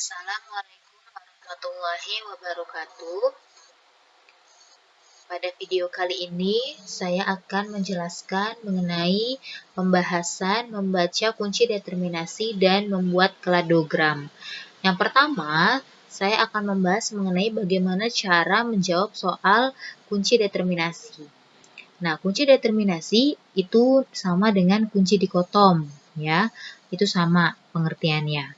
Assalamualaikum warahmatullahi wabarakatuh. Pada video kali ini, saya akan menjelaskan mengenai pembahasan membaca kunci determinasi dan membuat kladogram. Yang pertama, saya akan membahas mengenai bagaimana cara menjawab soal kunci determinasi. Nah, kunci determinasi itu sama dengan kunci dikotom, ya. Itu sama pengertiannya.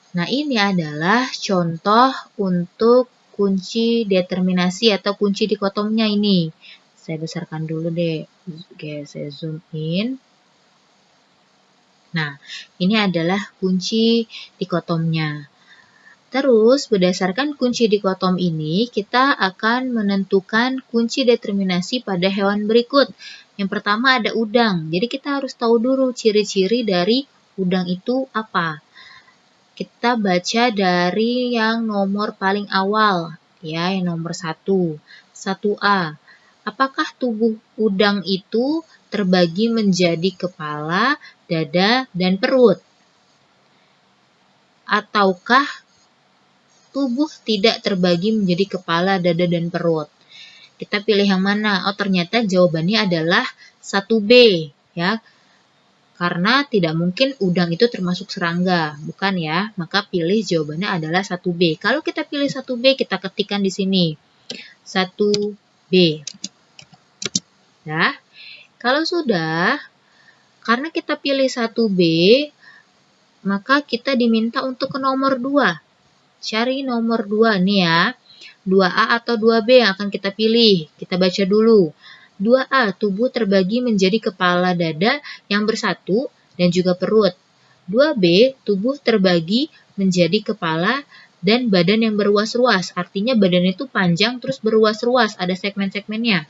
Nah, ini adalah contoh untuk kunci determinasi atau kunci dikotomnya ini. Saya besarkan dulu deh. Oke, saya zoom in. Nah, ini adalah kunci dikotomnya. Terus, berdasarkan kunci dikotom ini, kita akan menentukan kunci determinasi pada hewan berikut. Yang pertama ada udang. Jadi, kita harus tahu dulu ciri-ciri dari udang itu apa. Kita baca dari yang nomor paling awal, ya, yang nomor 1. 1A. Apakah tubuh udang itu terbagi menjadi kepala, dada, dan perut? Ataukah tubuh tidak terbagi menjadi kepala, dada, dan perut? Kita pilih yang mana? Oh, ternyata jawabannya adalah 1B, ya. Karena tidak mungkin udang itu termasuk serangga, bukan ya? Maka pilih jawabannya adalah 1B. Kalau kita pilih 1B, kita ketikkan di sini. 1B. Ya. Kalau sudah, karena kita pilih 1B, maka kita diminta untuk ke nomor 2. Cari nomor 2 nih ya. 2A atau 2B yang akan kita pilih. Kita baca dulu. 2A, tubuh terbagi menjadi kepala, dada yang bersatu dan juga perut. 2B, tubuh terbagi menjadi kepala dan badan yang berruas-ruas. Artinya badan itu panjang terus berruas-ruas, ada segmen-segmennya.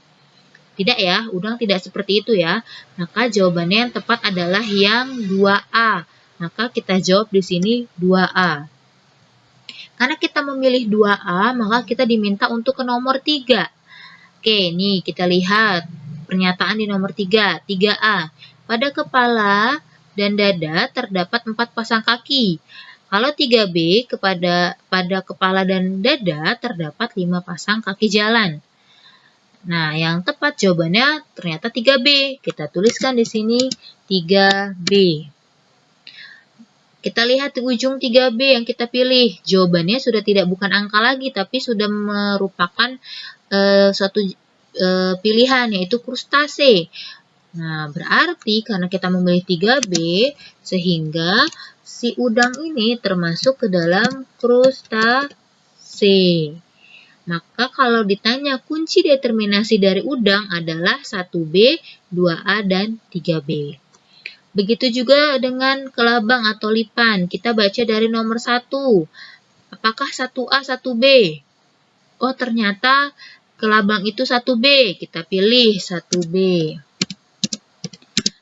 Tidak ya, udang tidak seperti itu ya. Maka jawabannya yang tepat adalah yang 2A. Maka kita jawab di sini 2A. Karena kita memilih 2A, maka kita diminta untuk ke nomor 3. Oke, nih kita lihat pernyataan di nomor 3. 3A. Pada kepala dan dada terdapat 4 pasang kaki. Kalau 3B, pada kepala dan dada terdapat 5 pasang kaki jalan. Nah, yang tepat jawabannya ternyata 3B. Kita tuliskan di sini 3B. Kita lihat di ujung 3B yang kita pilih. Jawabannya sudah tidak bukan angka lagi, tapi sudah merupakan suatu pilihan, yaitu krustase. Nah, berarti karena kita memilih 3B, sehingga si udang ini termasuk ke dalam krustase. Maka kalau ditanya kunci determinasi dari udang adalah 1B, 2A, dan 3B. Begitu juga dengan kelabang atau lipan. Kita baca dari nomor 1. Apakah 1A, 1B? Oh, ternyata kelabang itu 1B. Kita pilih 1B.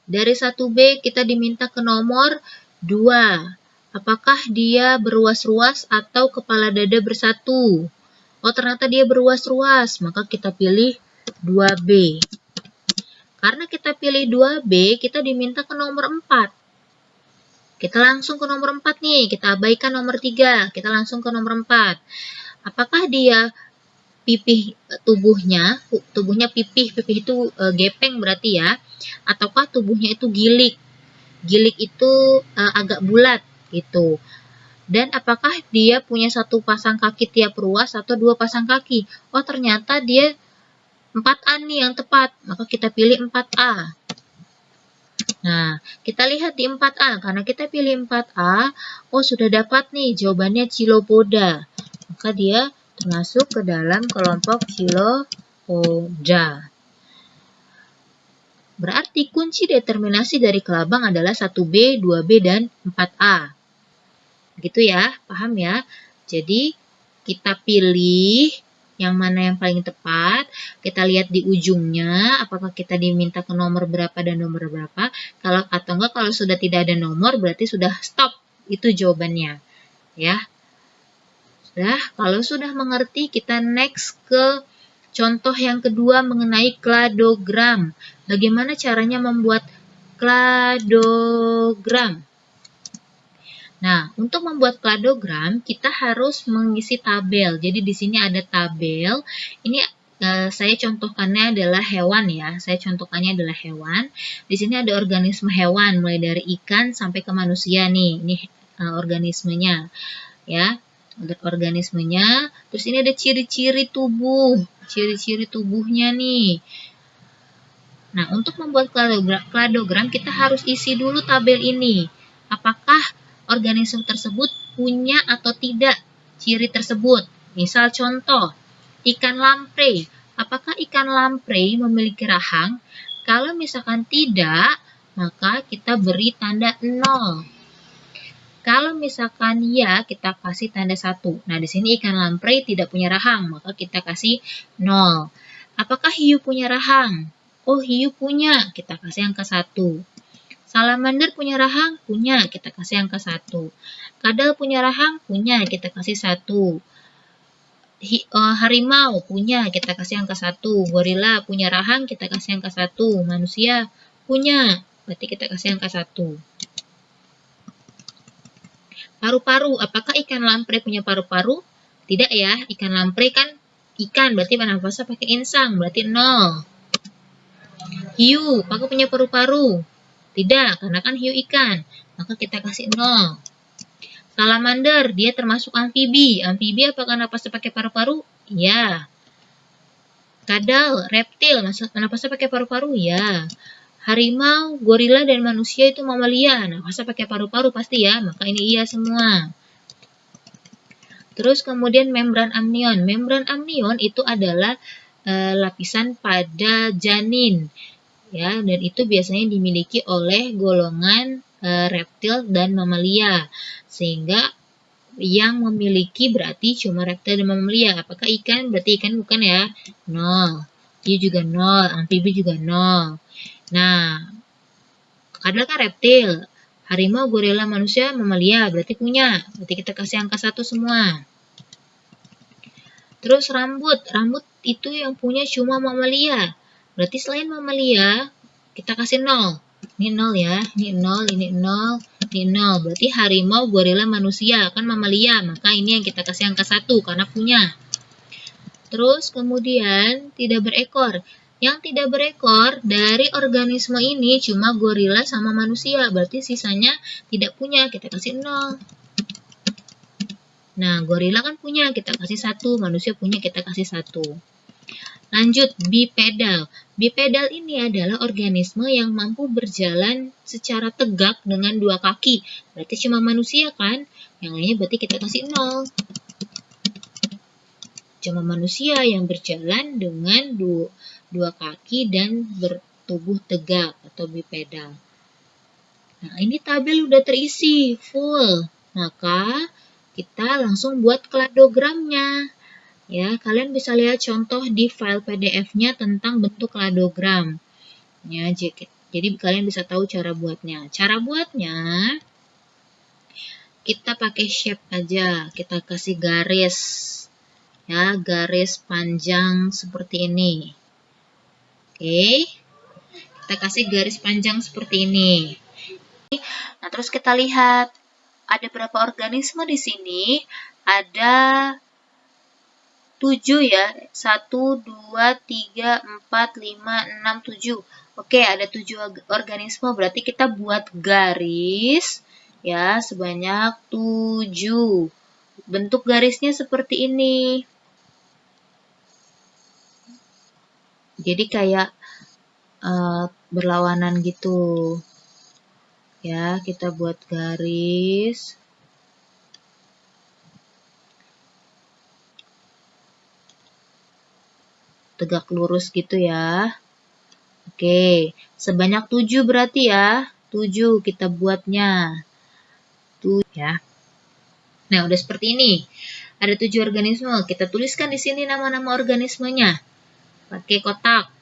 Dari 1B kita diminta ke nomor 2. Apakah dia berruas-ruas atau kepala dada bersatu? Oh, ternyata dia berruas-ruas. Maka kita pilih 2B. Karena kita pilih 2B, kita diminta ke nomor 4. Kita langsung ke nomor 4 nih. Kita abaikan nomor 3. Kita langsung ke nomor 4. Apakah dia pipih tubuhnya pipih itu gepeng berarti ya, ataukah tubuhnya itu gilik itu agak bulat gitu, dan apakah dia punya 1 pasang kaki tiap ruas atau 2 pasang kaki? Oh, ternyata dia 4A nih yang tepat, maka kita pilih 4A. Nah, kita lihat di 4A, karena kita pilih 4A, oh sudah dapat nih jawabannya Chilopoda, maka dia termasuk ke dalam kelompok Chilopoda. Berarti kunci determinasi dari kelabang adalah 1B, 2B, dan 4A. Gitu ya, paham ya? Jadi, kita pilih yang mana yang paling tepat. Kita lihat di ujungnya, apakah kita diminta ke nomor berapa dan nomor berapa. Atau enggak, kalau sudah tidak ada nomor, berarti sudah stop. Itu jawabannya. Ya. Kalau sudah mengerti, kita next ke contoh yang kedua mengenai kladogram. Bagaimana caranya membuat kladogram? Nah, untuk membuat kladogram, kita harus mengisi tabel. Jadi di sini ada tabel. Ini saya contohkannya adalah hewan ya. Saya contohkannya adalah hewan. Di sini ada organisme hewan, mulai dari ikan sampai ke manusia nih. Ini organismenya, ya. Ada organismenya. Terus ini ada ciri-ciri tubuh, ciri-ciri tubuhnya nih. Nah, untuk membuat kladogram, kita harus isi dulu tabel ini. Apakah organisme tersebut punya atau tidak ciri tersebut? Misal contoh, ikan lamprey. Apakah ikan lamprey memiliki rahang? Kalau misalkan tidak, maka kita beri tanda 0. Kalau misalkan ya, kita kasih tanda 1. Nah, di sini ikan lamprey tidak punya rahang, maka kita kasih 0. Apakah hiu punya rahang? Oh, hiu punya, kita kasih angka 1. Salamander punya rahang? Punya, kita kasih angka 1. Kadal punya rahang? Punya, kita kasih 1. Harimau punya, kita kasih angka 1. Gorila punya rahang, kita kasih angka 1. Manusia punya, berarti kita kasih angka 1. Paru-paru, apakah ikan lamprey punya paru-paru? Tidak ya, ikan lamprey kan ikan, berarti bernafasnya pakai insang, berarti 0. Hiu, apakah punya paru-paru? Tidak, karena kan hiu ikan, maka kita kasih 0. Salamander, dia termasuk amfibi. Amfibi apakah napasnya pakai paru-paru? Ya. Kadal, reptil, napasnya pakai paru-paru? Ya. Harimau, gorila, dan manusia itu mamalia. Napasnya pakai paru-paru pasti ya, maka ini iya semua. Terus kemudian membran amnion. Membran amnion itu adalah lapisan pada janin. Ya, dan itu biasanya dimiliki oleh golongan reptil dan mamalia. Sehingga yang memiliki berarti cuma reptil dan mamalia. Apakah ikan? Berarti ikan bukan ya? 0. Hiu juga 0. Amfibi juga 0. Nah, kadal kan reptil. Harimau, gorila, manusia, mamalia. Berarti punya. Berarti kita kasih angka 1 semua. Terus rambut. Rambut itu yang punya cuma mamalia. Berarti selain mamalia, kita kasih 0. Ini 0 ya. Ini 0, ini 0, ini 0. Berarti harimau, gorila, manusia. Kan mamalia. Maka ini yang kita kasih angka 1 karena punya. Terus kemudian tidak berekor. Yang tidak berekor dari organisme ini cuma gorila sama manusia. Berarti sisanya tidak punya. Kita kasih 0. Nah, gorila kan punya. Kita kasih 1. Manusia punya. Kita kasih 1. Lanjut, bipedal. Bipedal ini adalah organisme yang mampu berjalan secara tegak dengan 2 kaki. Berarti cuma manusia kan? Yang lainnya berarti kita kasih 0. Cuma manusia yang berjalan dengan 2 kaki dan bertubuh tegak atau bipedal. Nah, ini tabel udah terisi full. Maka kita langsung buat kladogramnya. Ya, kalian bisa lihat contoh di file PDF-nya tentang bentuk kladogram. Ya, jadi kalian bisa tahu cara buatnya. Cara buatnya, kita pakai shape aja. Kita kasih garis. Ya, garis panjang seperti ini. Oke. Kita kasih garis panjang seperti ini. Nah, terus kita lihat ada berapa organisme di sini? Ada 7 ya. 1, 2, 3, 4, 5, 6, 7. Oke, ada 7 organisme. Berarti kita buat garis ya sebanyak 7. Bentuk garisnya seperti ini. Jadi kayak berlawanan gitu. Ya, kita buat garis. Tegak lurus gitu ya. Oke, sebanyak 7 berarti ya. 7 kita buatnya. 7 ya. Nah, udah seperti ini. Ada 7 organisme. Kita tuliskan di sini nama-nama organismenya. Pakai kotak.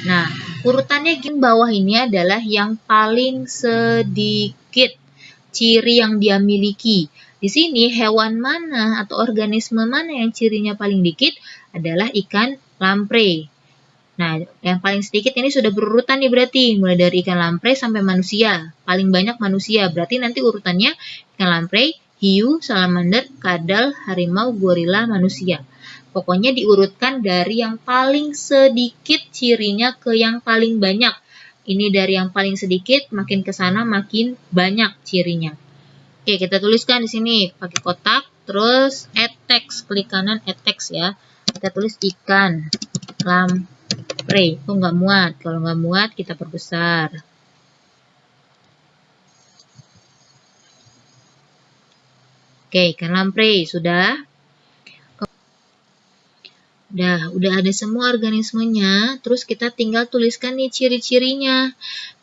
Nah, urutannya gini, bawah ini adalah yang paling sedikit ciri yang dia miliki. Di sini hewan mana atau organisme mana yang cirinya paling dikit adalah ikan lamprey. Nah, yang paling sedikit ini sudah berurutan nih berarti. Mulai dari ikan lamprey sampai manusia. Paling banyak manusia. Berarti nanti urutannya ikan lamprey, hiu, salamander, kadal, harimau, gorila, manusia. Pokoknya diurutkan dari yang paling sedikit cirinya ke yang paling banyak. Ini dari yang paling sedikit, makin ke sana makin banyak cirinya. Oke, kita tuliskan di sini pakai kotak, terus add text, klik kanan add text ya. Kita tulis ikan lamprey. Itu nggak muat. Kalau nggak muat, kita perbesar. Oke, ikan lamprey sudah. Udah ada semua organismenya, terus kita tinggal tuliskan nih ciri-cirinya.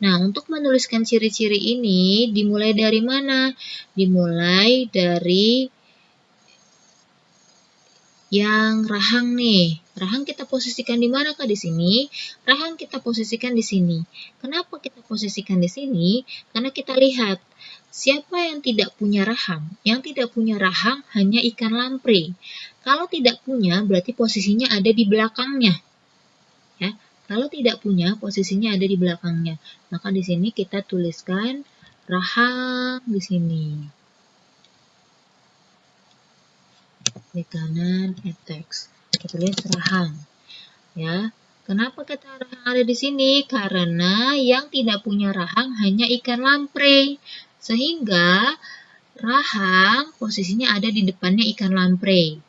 Nah, untuk menuliskan ciri-ciri ini dimulai dari mana? Dimulai dari yang rahang nih. Rahang kita posisikan di mana Kak? Di sini. Rahang kita posisikan di sini. Kenapa kita posisikan di sini? Karena kita lihat siapa yang tidak punya rahang? Yang tidak punya rahang hanya ikan lamprey. Kalau tidak punya, berarti posisinya ada di belakangnya. Ya, kalau tidak punya, posisinya ada di belakangnya. Maka di sini kita tuliskan rahang di sini. Di kanan add text. Kita tulis rahang. Ya, kenapa kita rahang ada di sini? Karena yang tidak punya rahang hanya ikan lamprey. Sehingga rahang posisinya ada di depannya ikan lamprey.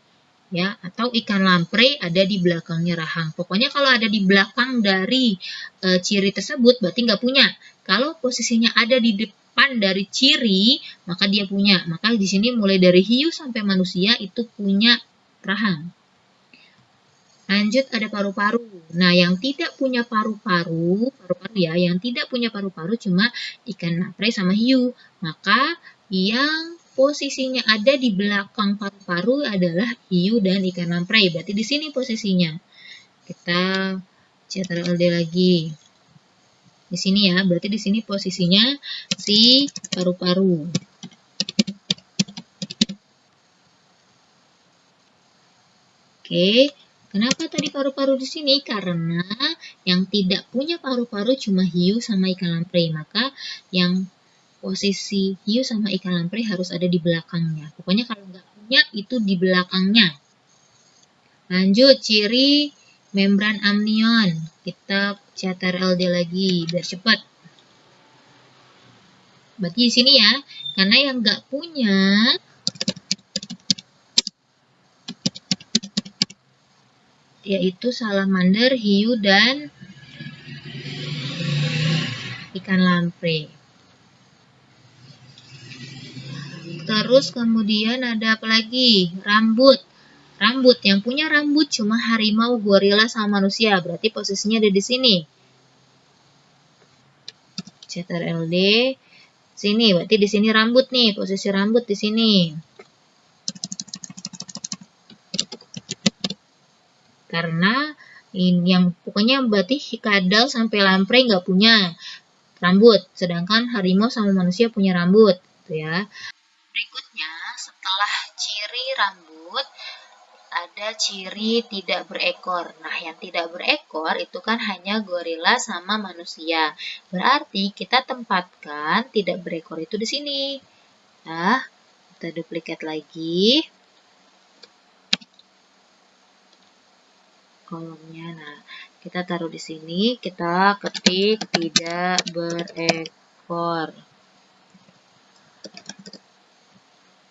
Ya, atau ikan lamprey ada di belakangnya rahang. Pokoknya kalau ada di belakang dari ciri tersebut berarti nggak punya. Kalau posisinya ada di depan dari ciri, maka dia punya. Maka di sini mulai dari hiu sampai manusia itu punya rahang. Lanjut ada paru-paru. Nah, yang tidak punya paru-paru ya, yang tidak punya paru-paru cuma ikan lamprey sama hiu. Maka yang posisinya ada di belakang paru-paru adalah hiu dan ikan lamprey. Berarti di sini posisinya. Kita Ctrl-D lagi. Di sini ya, berarti di sini posisinya si paru-paru. Oke, kenapa tadi paru-paru di sini? Karena yang tidak punya paru-paru cuma hiu sama ikan lamprey. Maka yang posisi hiu sama ikan lamprey harus ada di belakangnya. Pokoknya kalau nggak punya itu di belakangnya. Lanjut, ciri membran amnion. Kita Ctrl-D lagi biar cepat. Berarti di sini ya, karena yang nggak punya yaitu salamander, hiu, dan ikan lamprey. Terus kemudian ada apa lagi? Rambut. Rambut. Yang punya rambut cuma harimau, gorila, sama manusia. Berarti posisinya ada di sini. Ctrl-D. Sini. Berarti di sini rambut nih. Posisi rambut di sini. Karena yang pokoknya berarti kadal sampai lamprey nggak punya rambut. Sedangkan harimau sama manusia punya rambut. Gitu ya. Berikutnya, setelah ciri rambut, ada ciri tidak berekor. Nah, yang tidak berekor itu kan hanya gorila sama manusia. Berarti kita tempatkan tidak berekor itu di sini. Nah, kita duplikat lagi kolomnya. Nah, kita taruh di sini, kita ketik tidak berekor.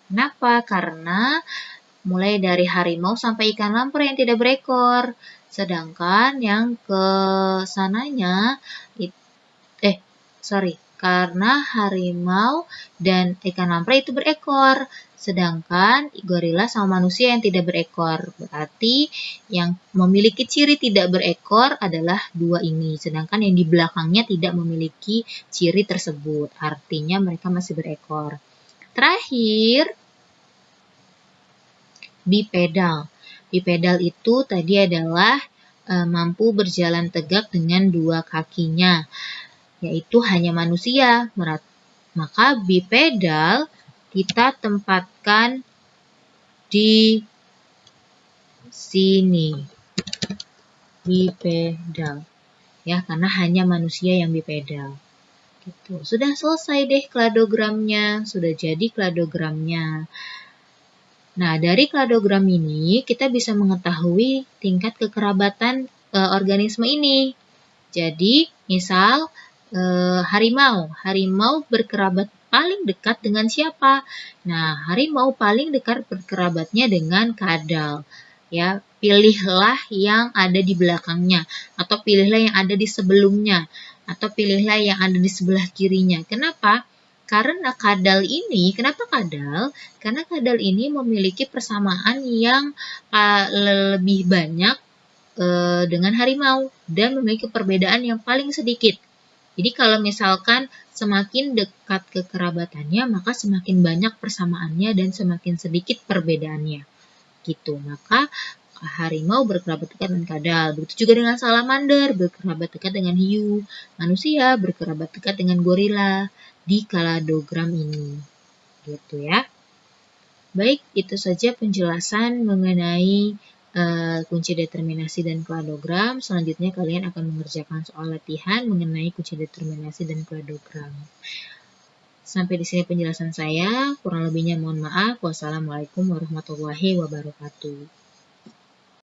Kenapa? Karena mulai dari harimau sampai ikan lamprey yang tidak berekor. Sedangkan yang ke sananya, karena harimau dan ikan lamprey itu berekor. Sedangkan gorila sama manusia yang tidak berekor. Berarti yang memiliki ciri tidak berekor adalah dua ini. Sedangkan yang di belakangnya tidak memiliki ciri tersebut. Artinya mereka masih berekor. Terakhir, bipedal. Bipedal itu tadi adalah mampu berjalan tegak dengan dua kakinya, yaitu hanya manusia. Maka bipedal kita tempatkan di sini. bipedal. Ya, karena hanya manusia yang bipedal. Gitu. Sudah selesai deh kladogramnya, sudah jadi kladogramnya. Nah, dari kladogram ini kita bisa mengetahui tingkat kekerabatan organisme ini. Jadi, misal harimau berkerabat paling dekat dengan siapa? Nah, harimau paling dekat berkerabatnya dengan kadal. Ya, pilihlah yang ada di belakangnya, atau pilihlah yang ada di sebelumnya, atau pilihlah yang ada di sebelah kirinya. Kenapa? Karena kadal ini, kenapa kadal? Karena kadal ini memiliki persamaan yang lebih banyak dengan harimau dan memiliki perbedaan yang paling sedikit. Jadi kalau misalkan semakin dekat kekerabatannya, maka semakin banyak persamaannya dan semakin sedikit perbedaannya. Gitu. Maka harimau berkerabat dekat dengan kadal. Begitu juga dengan salamander, berkerabat dekat dengan hiu. Manusia berkerabat dekat dengan gorila di kladogram ini. Gitu ya. Baik, itu saja penjelasan mengenai kunci determinasi dan kladogram. Selanjutnya kalian akan mengerjakan soal latihan mengenai kunci determinasi dan kladogram. Sampai di sini penjelasan saya. Kurang lebihnya mohon maaf. Wassalamualaikum warahmatullahi wabarakatuh.